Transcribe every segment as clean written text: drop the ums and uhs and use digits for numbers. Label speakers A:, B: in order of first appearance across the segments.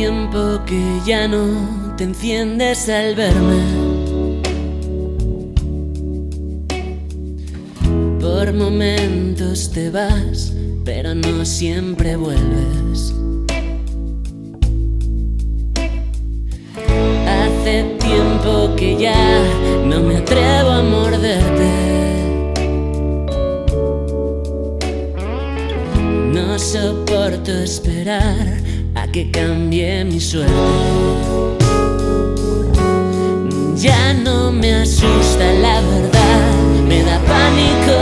A: tiempo que ya no te enciendes al verme. Por momentos te vas, pero no siempre vuelves. Hace tiempo que ya no me atrevo a morderte. No soporto esperar a que cambie mi suerte. Ya no me asusta la verdad, me da pánico.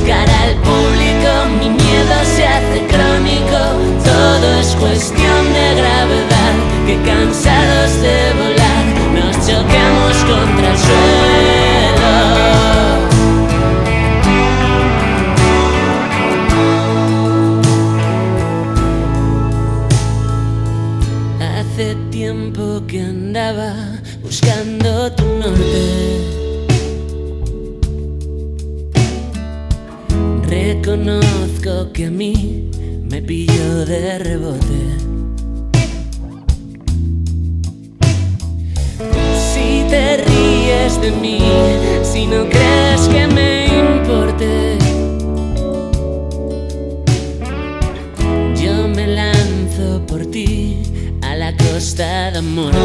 A: Cara al público, mi miedo se hace crónico. Todo es cuestión de gravedad, que cansados de volar nos choquemos contra el suelo. Hace tiempo que andaba buscando tu norte. Reconozco que a mí me pilló de rebote. Si te ríes de mí, si no crees que me importe, yo me lanzo por ti a la costa de muerte.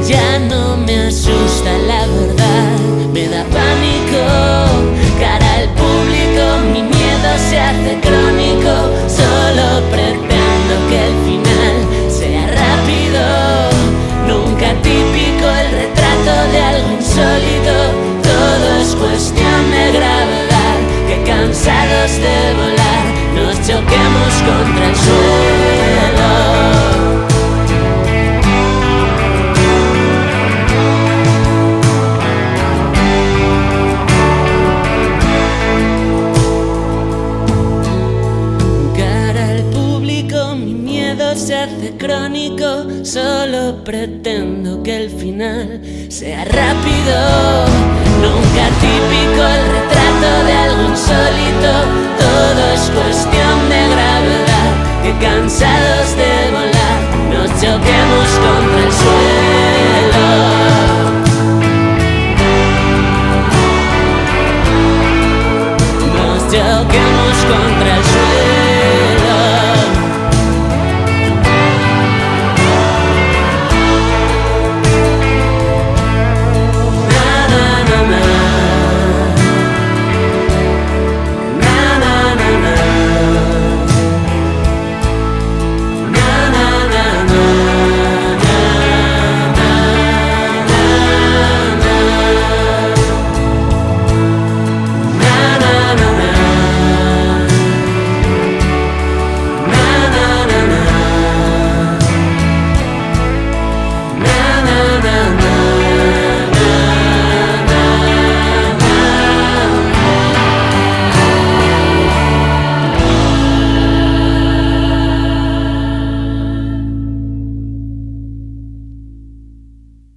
A: Ya no me asusta la verdad, me da pánico. Cara al público, mi miedo se hace crónico. Solo pretendo que el final sea rápido, nunca típico, el retrato de algo insólito. Todo es cuestión de gravedad, que cansados de volar nos choquemos contra el suelo. Se hace crónico, solo pretendo que el final sea rápido, nunca típico, el retrato de algo insólito. Todo es cuestión de gravedad, que cansados de